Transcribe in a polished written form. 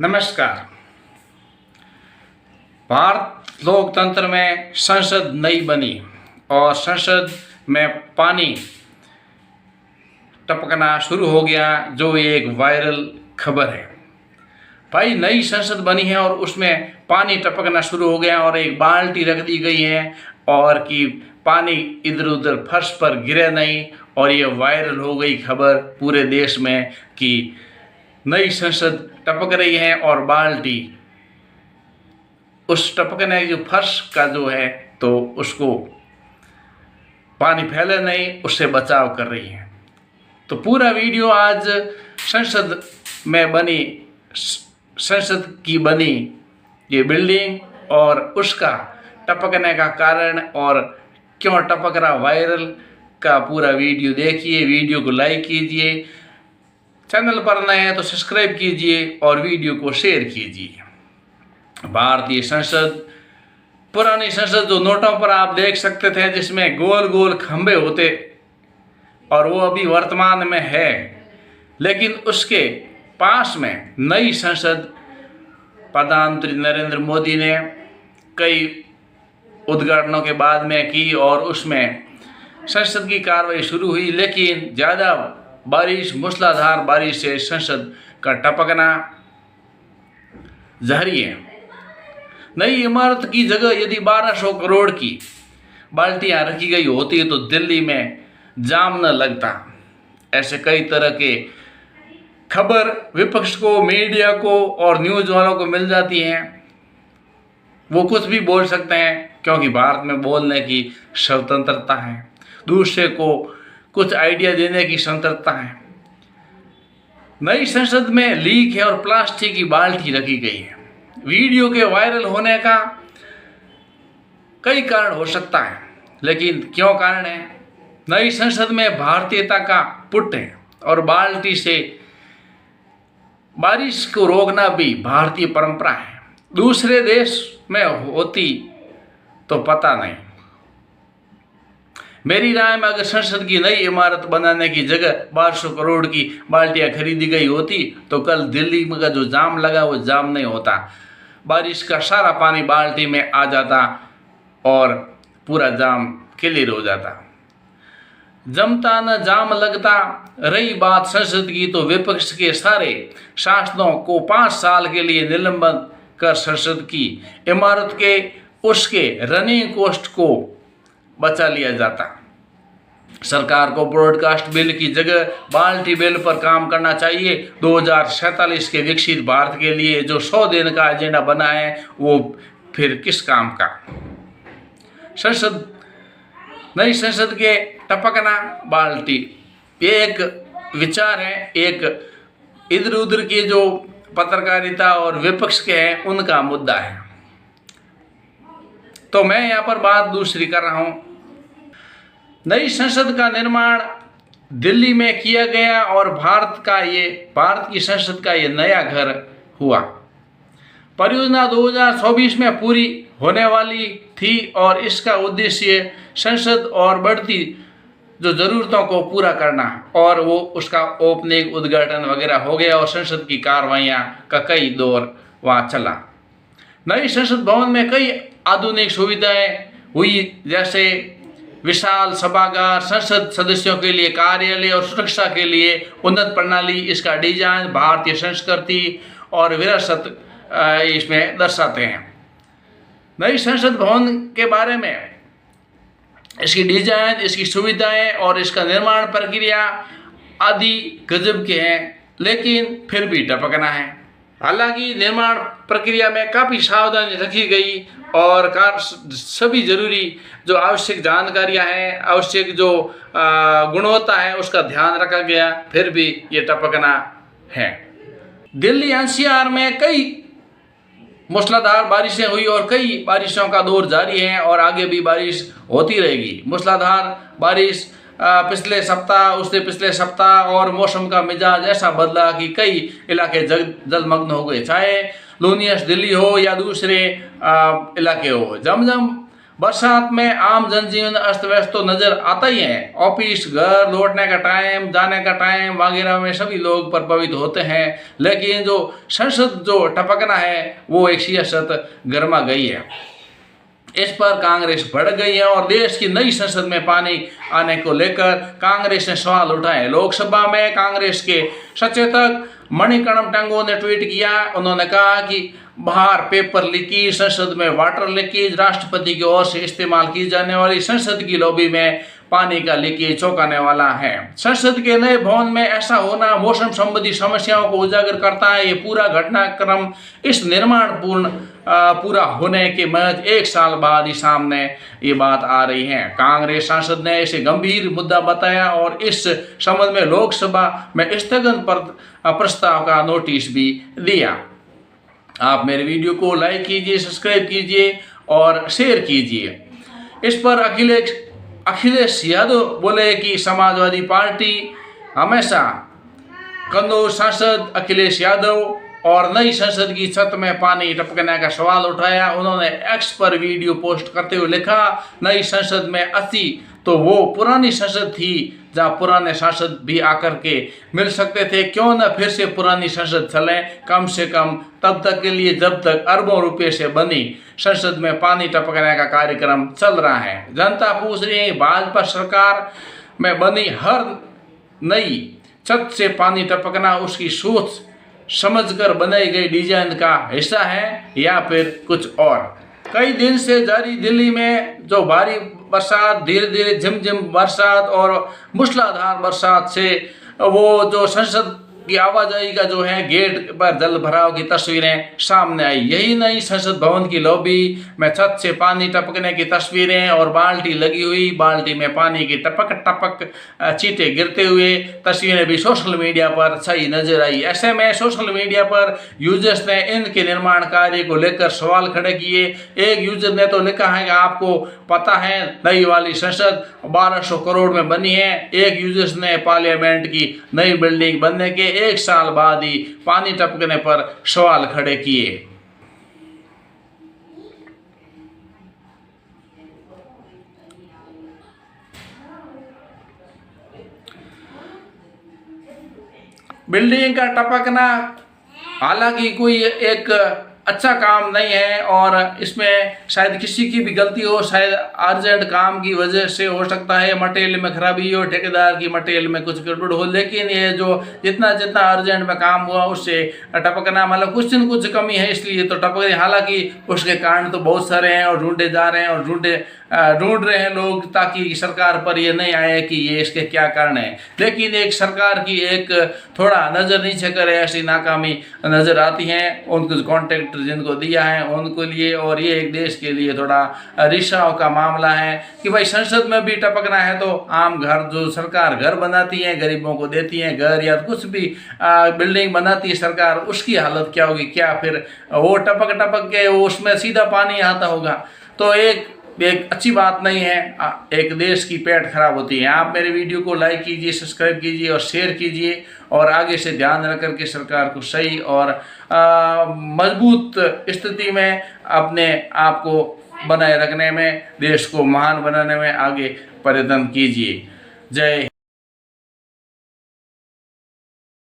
नमस्कार। भारत लोकतंत्र में संसद नई बनी और संसद में पानी टपकना शुरू हो गया, जो एक वायरल खबर है। भाई, नई संसद बनी है और उसमें पानी टपकना शुरू हो गया और एक बाल्टी रख दी गई है और कि पानी इधर उधर फर्श पर गिरे नहीं, और ये वायरल हो गई खबर पूरे देश में कि नई संसद टपक रही है और बाल्टी उस टपकने जो फर्श का जो है तो उसको पानी फैले नहीं, उससे बचाव कर रही है। तो पूरा वीडियो आज संसद में बनी, संसद की बनी ये बिल्डिंग और उसका टपकने का कारण और क्यों टपक रहा वायरल का पूरा वीडियो देखिए। वीडियो को लाइक कीजिए, चैनल पर नए हैं तो सब्सक्राइब कीजिए और वीडियो को शेयर कीजिए। भारतीय संसद, पुरानी संसद जो नोटों पर आप देख सकते थे जिसमें गोल गोल खंभे होते, और वो अभी वर्तमान में है, लेकिन उसके पास में नई संसद प्रधानमंत्री नरेंद्र मोदी ने कई उद्घाटनों के बाद में की और उसमें संसद की कार्रवाई शुरू हुई। लेकिन ज़्यादा बारिश, मूसलाधार बारिश से संसद का टपकना जारी है। नई इमारत की जगह यदि 1200 करोड़ की बाल्टियां रखी गई होती तो दिल्ली में जाम न लगता। ऐसे कई तरह के खबर विपक्ष को, मीडिया को और न्यूज़ वालों को मिल जाती हैं। वो कुछ भी बोल सकते हैं क्योंकि भारत में बोलने की स्वतंत्रता है, दूसरे को कुछ आइडिया देने की स्वतंत्रता है। नई संसद में लीक है और प्लास्टिक की बाल्टी रखी गई है। वीडियो के वायरल होने का कई कारण हो सकता है, लेकिन क्यों कारण है? नई संसद में भारतीयता का पुट है और बाल्टी से बारिश को रोकना भी भारतीय परंपरा है। दूसरे देश में होती तो पता नहीं। मेरी राय में अगर संसद की नई इमारत बनाने की जगह 1200 करोड़ की बाल्टियां खरीदी गई होती तो कल दिल्ली में का जो जाम लगा वो जाम नहीं होता। बारिश का सारा पानी बाल्टी में आ जाता और पूरा जाम क्लियर हो जाता। जमता न जाम लगता। रही बात संसद की, तो विपक्ष के सारे सांसदों को 5 साल के लिए निलंबन कर संसद की इमारत के उसके रनिंग कॉस्ट को बचा लिया जाता। सरकार को ब्रॉडकास्ट बिल की जगह बाल्टी बिल पर काम करना चाहिए। 2047 के विकसित भारत के लिए जो 100 दिन का एजेंडा बना है वो फिर किस काम का? संसद, नई संसद के टपकना बाल्टी, ये एक विचार है, एक इधर उधर की जो पत्रकारिता और विपक्ष के हैं उनका मुद्दा है। तो मैं यहाँ पर बात दूसरी कर रहा हूँ। नई संसद का निर्माण दिल्ली में किया गया और भारत की संसद का ये नया घर हुआ। परियोजना 2024 में पूरी होने वाली थी और इसका उद्देश्य संसद और बढ़ती जो ज़रूरतों को पूरा करना, और वो उसका ओपनिंग, उद्घाटन वगैरह हो गया और संसद की कार्रवाइयाँ का कई दौर वहाँ चला। नई संसद भवन में कई आधुनिक सुविधाएं हुई, जैसे विशाल सभागार, संसद सदस्यों के लिए कार्यालय और सुरक्षा के लिए उन्नत प्रणाली। इसका डिजाइन भारतीय संस्कृति और विरासत इसमें दर्शाते हैं। नई संसद भवन के बारे में इसकी डिजाइन, इसकी सुविधाएं और इसका निर्माण प्रक्रिया आदि गजब के हैं, लेकिन फिर भी टपकना है। हालांकि निर्माण प्रक्रिया में काफ़ी सावधानी रखी गई और सभी जरूरी जो आवश्यक जानकारियां हैं, आवश्यक जो गुणवत्ता है उसका ध्यान रखा गया, फिर भी ये टपकना है। दिल्ली एनसीआर में कई मूसलाधार बारिशें हुई और कई बारिशों का दौर जारी है और आगे भी बारिश होती रहेगी। मूसलाधार बारिश पिछले सप्ताह, उससे पिछले सप्ताह, और मौसम का मिजाज ऐसा बदला कि कई इलाके जलमग्न हो गए, चाहे लूनियस दिल्ली हो या दूसरे इलाके हो। जमजम बरसात में आम जनजीवन अस्त व्यस्त तो नजर आता ही है। ऑफिस, घर, लौटने का टाइम, जाने का टाइम वगैरह में सभी लोग प्रभावित होते हैं। लेकिन जो संसद जो टपकना है वो एक सियासत गर्मा गई है। इस पर कांग्रेस बढ़ गई है और देश की नई संसद में पानी आने को लेकर कांग्रेस ने सवाल उठाए। लोकसभा में कांग्रेस के सचेतक मणिकर्णम टंगो ने ट्वीट किया। उन्होंने कहा कि बाहर पेपर लीकेज, संसद में वाटर लीकेज, राष्ट्रपति की ओर से इस्तेमाल की जाने वाली संसद की लॉबी में पानी का लीकेज चौंकाने वाला है। संसद के नए भवन में ऐसा होना मौसम संबंधी समस्याओं को उजागर करता है। ये पूरा घटनाक्रम इस निर्माण पूरा होने के महज 1 साल बाद ही सामने ये बात आ रही है। कांग्रेस सांसद ने इसे गंभीर मुद्दा बताया और इस संबंध में लोकसभा में स्थगन प्रस्ताव का नोटिस भी दिया। आप मेरे वीडियो को लाइक कीजिए, सब्सक्राइब कीजिए और शेयर कीजिए। इस पर अखिलेश यादव बोले कि समाजवादी पार्टी हमेशा कन्नौज सांसद अखिलेश यादव और नई संसद की छत में पानी टपकने का सवाल उठाया। उन्होंने एक्स पर वीडियो पोस्ट करते हुए लिखा, नई संसद में 80 तो वो पुरानी संसद थी जहाँ पुराने सांसद भी आकर के मिल सकते थे। क्यों न फिर से पुरानी संसद चले, कम से कम तब तक के लिए जब तक अरबों रुपए से बनी संसद में पानी टपकने का कार्यक्रम चल रहा है। जनता पूछ रही है, भाजपा सरकार में बनी हर नई छत से पानी टपकना उसकी सोच समझकर बनाई गई डिजाइन का हिस्सा है या फिर कुछ और। कई दिन से जारी दिल्ली में जो भारी बरसात, धीरे धीरे झिमझिम बरसात और मूसलाधार बरसात से वो जो संसद की आवाजाही का जो है गेट पर जल भराव की तस्वीरें सामने आई। यही नहीं, संसद भवन की लॉबी में छत से पानी टपकने की तस्वीरें और बाल्टी लगी हुई, बाल्टी में पानी की टपक टपक छींटे गिरते हुए तस्वीरें भी सोशल मीडिया पर सही नजर आई। ऐसे में सोशल मीडिया पर यूजर्स ने इनके निर्माण कार्य को लेकर सवाल खड़े किए। एक यूजर ने तो लिखा है कि आपको पता है नई वाली संसद 1200 करोड़ में बनी है। एक यूजर्स ने पार्लियामेंट की नई बिल्डिंग बनने के 1 साल बाद ही पानी टपकने पर सवाल खड़े किए। बिल्डिंग का टपकना हालांकि कोई एक अच्छा काम नहीं है और इसमें शायद किसी की भी गलती हो, शायद अर्जेंट काम की वजह से हो सकता है, मटेरियल में खराबी हो, ठेकेदार की मटेरियल में कुछ गड़बड़ हो। लेकिन ये जो जितना अर्जेंट में काम हुआ उससे टपकना मतलब कुछ न कुछ कमी है, इसलिए तो टपक रही। हालांकि उसके कारण तो बहुत सारे हैं और ढूंढे जा रहे हैं और ढूंढ रहे हैं लोग, ताकि सरकार पर ये नहीं आए कि ये इसके क्या कारण है। लेकिन एक सरकार की एक थोड़ा नज़र नीचे करे ऐसी नाकामी नज़र आती है। उनको कॉन्ट्रैक्ट जिनको दिया है उनको लिए, और ये एक देश के लिए थोड़ा रिसाव का मामला है कि भाई संसद में भी टपकना है तो आम घर जो सरकार घर बनाती है, गरीबों को देती है घर या कुछ भी बिल्डिंग बनाती है सरकार, उसकी हालत क्या होगी? क्या फिर वो टपक के उसमें सीधा पानी आता होगा? तो एक अच्छी बात नहीं है, एक देश की पेट खराब होती है। आप मेरे वीडियो को लाइक कीजिए, सब्सक्राइब कीजिए और शेयर कीजिए और आगे से ध्यान रख करके सरकार को सही और मजबूत स्थिति में अपने आप को बनाए रखने में, देश को महान बनाने में आगे प्रयत्न कीजिए। जय